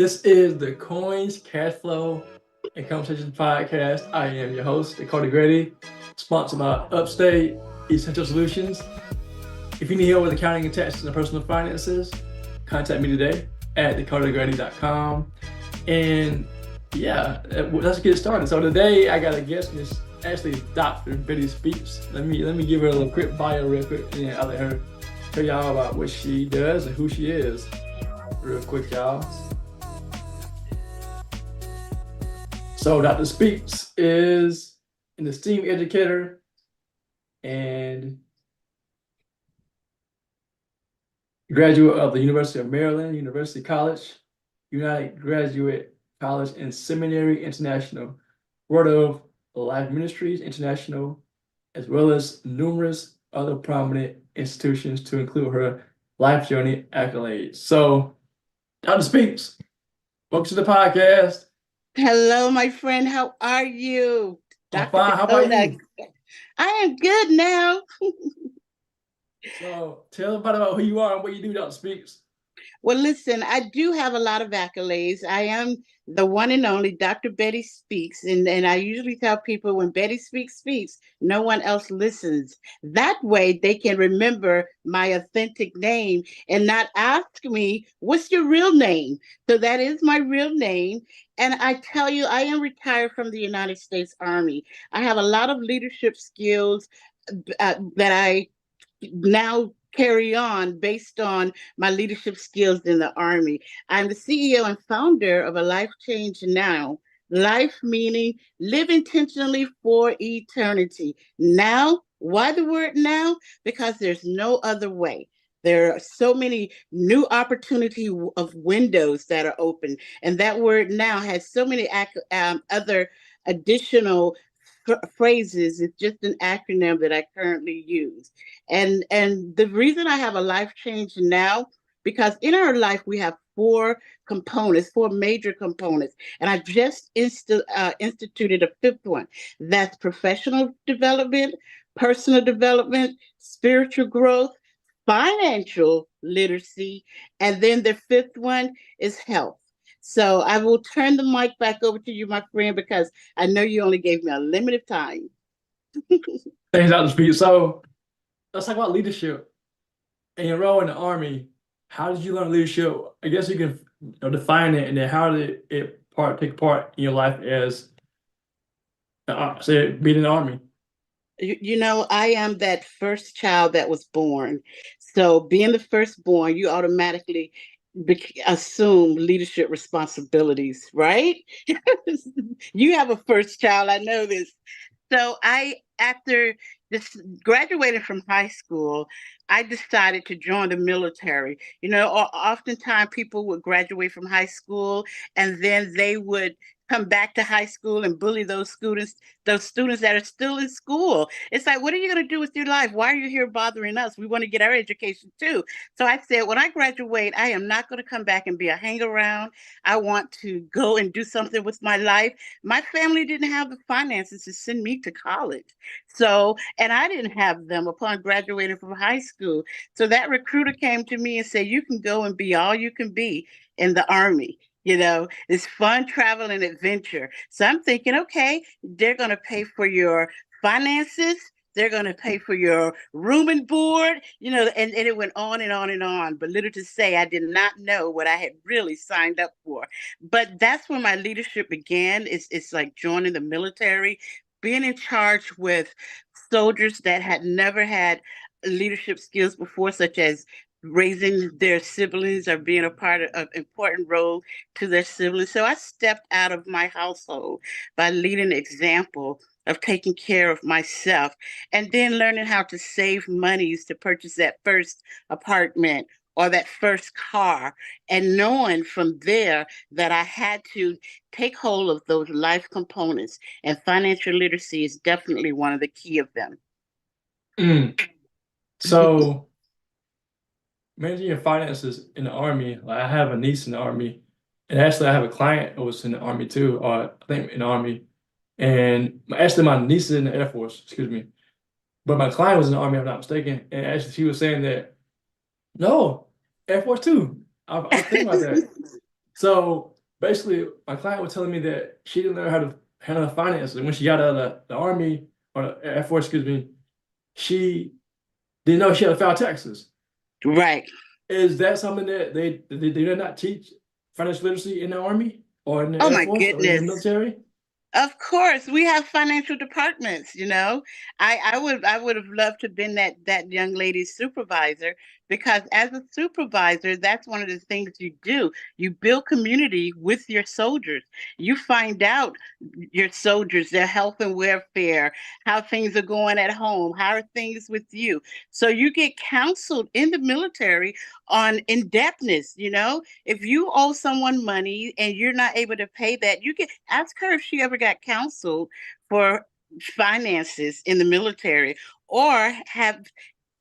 This is the Coins, Cashflow, and Conversations podcast. I am your host, Dakota Grady, sponsored by Upstate Essential Solutions. If you need help with accounting and taxes and personal finances, contact me today at dakotagrady.com. And yeah, let's get started. So today I got a guest, Miss actually Dr. Betty Speaks. Let me give her a little quick bio real quick, and then I'll let her tell y'all about what she does and who she is. Real quick, y'all. So Dr. Speaks is an esteemed educator and graduate of the University of Maryland, University College, United Graduate College and Seminary International, Word of Life Ministries International, as well as numerous other prominent institutions to include her life journey accolades. So, Dr. Speaks, welcome to the podcast. Hello, my friend. How are you? I'm Dr. fine. How about Dakota. you? I am good now. So, tell everybody about who you are and what you do, Dr. Speaks. Well, listen, I do have a lot of accolades. I am the one and only Dr. Betty Speaks. And I usually tell people when Betty speaks, no one else listens. That way they can remember my authentic name and not ask me, what's your real name? So that is my real name. And I tell you, I am retired from the United States Army. I have a lot of leadership skills that I now carry on based on my leadership skills in the Army. I'm the CEO and founder of A Life Change Now. Life meaning live intentionally for eternity. Now, why the word now? Because there's no other way. There are so many new opportunity of windows that are open, and that word now has so many other additional phrases. It's just an acronym that I currently use. And the reason I have a life change now, because in our life we have four major components, and I just instituted a fifth one. That's professional development, personal development, spiritual growth, financial literacy, and then the fifth one is health. So I will turn the mic back over to you, my friend, because I know you only gave me a limited time. Thanks, Dr. Speaks. So, let's talk about leadership and your role in the Army. How did you learn leadership? I guess you can define it, and then how did it take part in your life as, say, being in the Army? I am that first child that was born. So being the firstborn, you automatically assume leadership responsibilities, right? You have a first child. I know this. So after this graduated from high school, I decided to join the military. Oftentimes people would graduate from high school and then they would come back to high school and bully those students that are still in school. It's like, what are you going to do with your life? Why are you here bothering us? We want to get our education too. So I said, when I graduate, I am not going to come back and be a hang around. I want to go and do something with my life. My family didn't have the finances to send me to college. So, and I didn't have them upon graduating from high school. So that recruiter came to me and said, you can go and be all you can be in the Army. It's fun travel and adventure. So I'm thinking, okay, they're going to pay for your finances. They're going to pay for your room and board, and it went on and on and on. But little to say, I did not know what I had really signed up for. But that's when my leadership began. It's like joining the military, being in charge with soldiers that had never had leadership skills before, such as raising their siblings or being a part of an important role to their siblings. So I stepped out of my household by leading an example of taking care of myself and then learning how to save monies to purchase that first apartment or that first car, and knowing from there that I had to take hold of those life components, and financial literacy is definitely one of the key of them. Mm. So, managing your finances in the Army, like I have a niece in the Army, and actually I have a client who was in the Army too, or I think in the Army. And actually my niece is in the Air Force, excuse me. But my client was in the Army, if I'm not mistaken. And actually she was saying that, no, Air Force too. I was thinking about that. So basically, my client was telling me that she didn't know how to handle her finances. And when she got out of the Army or the Air Force, excuse me, she didn't know she had to file taxes. Right. Is that something that they did not teach financial literacy in the Army or in the Oh Air my Force or in the goodness. military? Of course, we have financial departments, you know. I would have loved to have been that young lady's supervisor, because as a supervisor, that's one of the things you do. You build community with your soldiers. You find out your soldiers, their health and welfare, how things are going at home, how are things with you. So you get counseled in the military on indebtedness, you know. If you owe someone money and you're not able to pay that, you can ask her if she ever got counseled for finances in the military, or have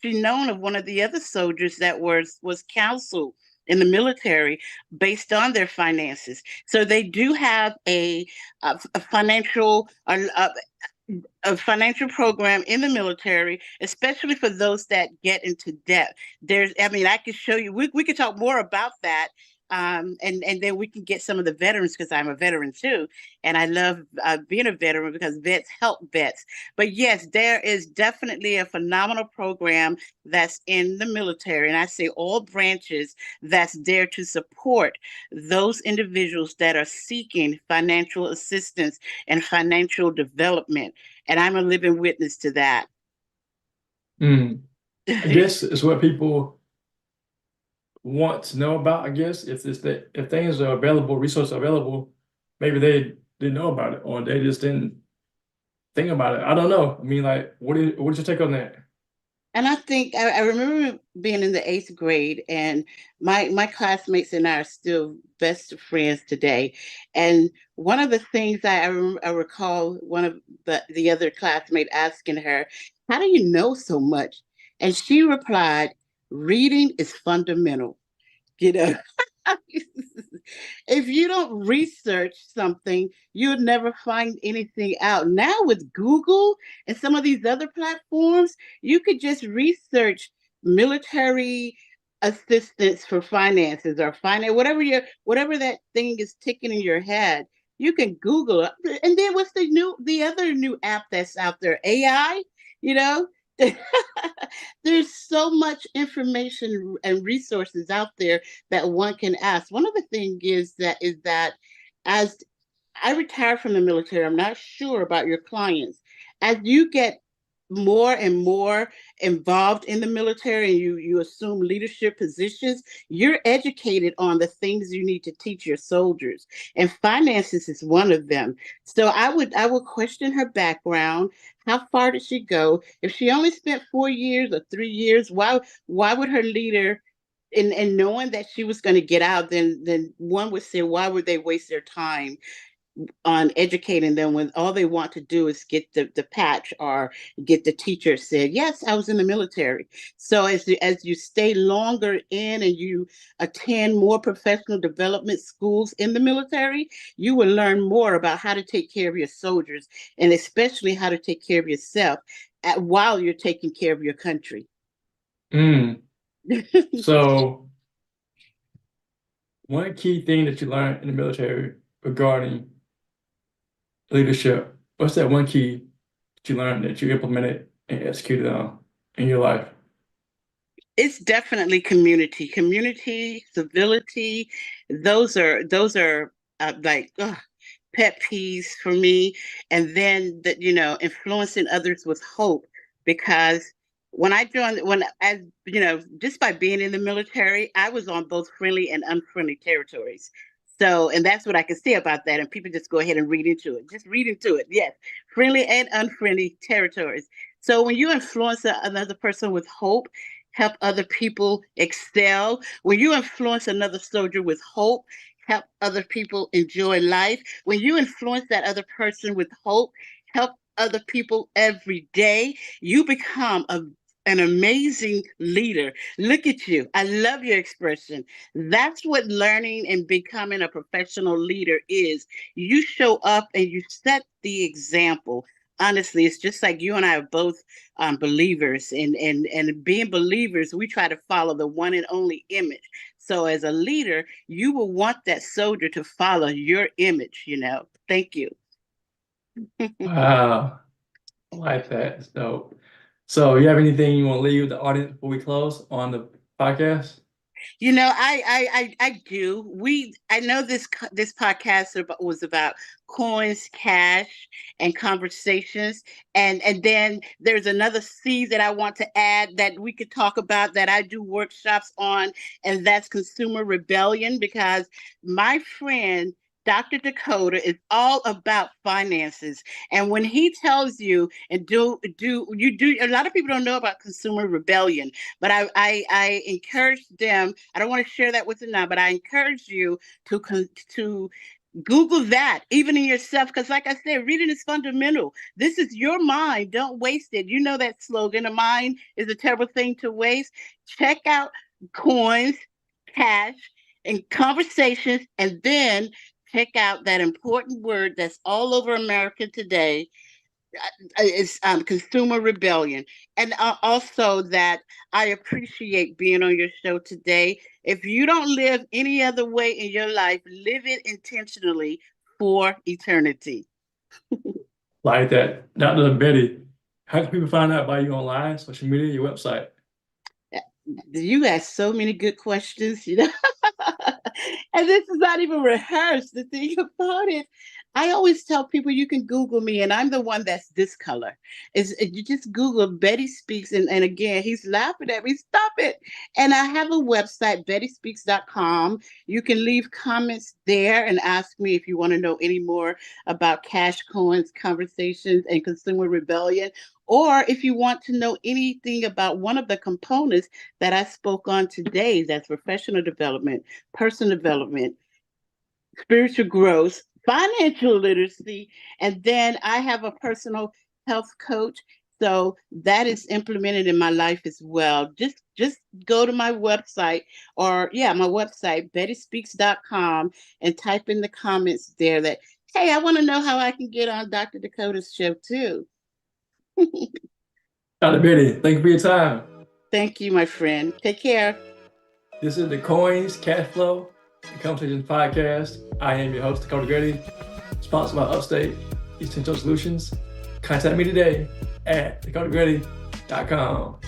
she known of one of the other soldiers that was counseled in the military based on their finances. So they do have a financial a financial program in the military, especially for those that get into debt. I mean, I could show you, we could talk more about that. And then we can get some of the veterans, because I'm a veteran too. And I love being a veteran because vets help vets. But yes, there is definitely a phenomenal program that's in the military. And I say all branches that's there to support those individuals that are seeking financial assistance and financial development. And I'm a living witness to that. Mm. I guess it's what people want to know about. I guess if it's that if things are available, resources are available, maybe they didn't know about it or they just didn't think about it. I don't know. I mean, like, what is your take on that? And I think I remember being in the eighth grade, and my classmates and I are still best friends today. And one of the things I recall one of the other classmate asking her, "How do you know so much?" And she replied, "Reading is fundamental." You know, if you don't research something, you'll never find anything out. Now with Google and some of these other platforms, you could just research military assistance for finances or finance, whatever that thing is ticking in your head. You can Google it. And then what's the other new app that's out there? AI, you know? There's so much information and resources out there that one can ask. One of the things is that as I retired from the military, I'm not sure about your clients. As you get more and more involved in the military and you assume leadership positions, you're educated on the things you need to teach your soldiers. And finances is one of them. So I would question her background. How far did she go? If she only spent 4 years or 3 years, why would her leader, and knowing that she was going to get out, then one would say, why would they waste their time on educating them when all they want to do is get the patch or get the teacher said, yes, I was in the military. So as you stay longer in and you attend more professional development schools in the military, you will learn more about how to take care of your soldiers, and especially how to take care of yourself while you're taking care of your country. Mm. So one key thing that you learn in the military regarding leadership, what's that one key that you learned that you implemented and executed on in your life? It's definitely community, civility. Those are like pet peeves for me. And then that, influencing others with hope, because when as just by being in the military, I was on both friendly and unfriendly territories. So, and that's what I can say about that. And people just go ahead and read into it. Just read into it. Yes, friendly and unfriendly territories. So when you influence another person with hope, help other people excel. When you influence another soldier with hope, help other people enjoy life. When you influence that other person with hope, help other people every day, you become an amazing leader. Look at you. I love your expression. That's what learning and becoming a professional leader is. You show up and you set the example. Honestly, it's just like you and I are both believers, and being believers, we try to follow the one and only image. So as a leader, you will want that soldier to follow your image, Thank you. Wow, I like that. It's dope. So, you have anything you want to leave with the audience before we close on the podcast? I do. I know this podcast was about coins, cash, and conversations, and then there's another C that I want to add that we could talk about that I do workshops on, and that's consumer rebellion, because my friend Dr. Dakota is all about finances. And when he tells you and a lot of people don't know about consumer rebellion, but I encourage them. I don't want to share that with them now, but I encourage you to Google that, even in yourself, because like I said, reading is fundamental. This is your mind. Don't waste it. You know that slogan, a mind is a terrible thing to waste. Check out coins, cash, and conversations, and then check out that important word that's all over America today. It's consumer rebellion. And also that I appreciate being on your show today. If you don't live any other way in your life, live it intentionally for eternity. Like that. Dr. Betty, how can people find out about you online, social media, your website? You ask so many good questions. And this is not even rehearsed. The thing about it, I always tell people you can Google me, and I'm the one that's this color. You just Google Betty Speaks, and again, he's laughing at me. Stop it. And I have a website, bettyspeaks.com. You can leave comments there and ask me if you want to know any more about cash coins, conversations, and consumer rebellion. Or if you want to know anything about one of the components that I spoke on today, that's professional development, personal development, spiritual growth, financial literacy, and then I have a personal health coach. So that is implemented in my life as well. Just go to my website, my website, bettyspeaks.com, and type in the comments there that, hey, I want to know how I can get on Dr. Dakota's show too. Dr. Betty, thank you for your time. Thank you, my friend. Take care. This is the Coins, Cashflow, and Conversations podcast. I am your host, Dakota Grady, sponsored by Upstate Essential Solutions. Contact me today at dakotagrady.com.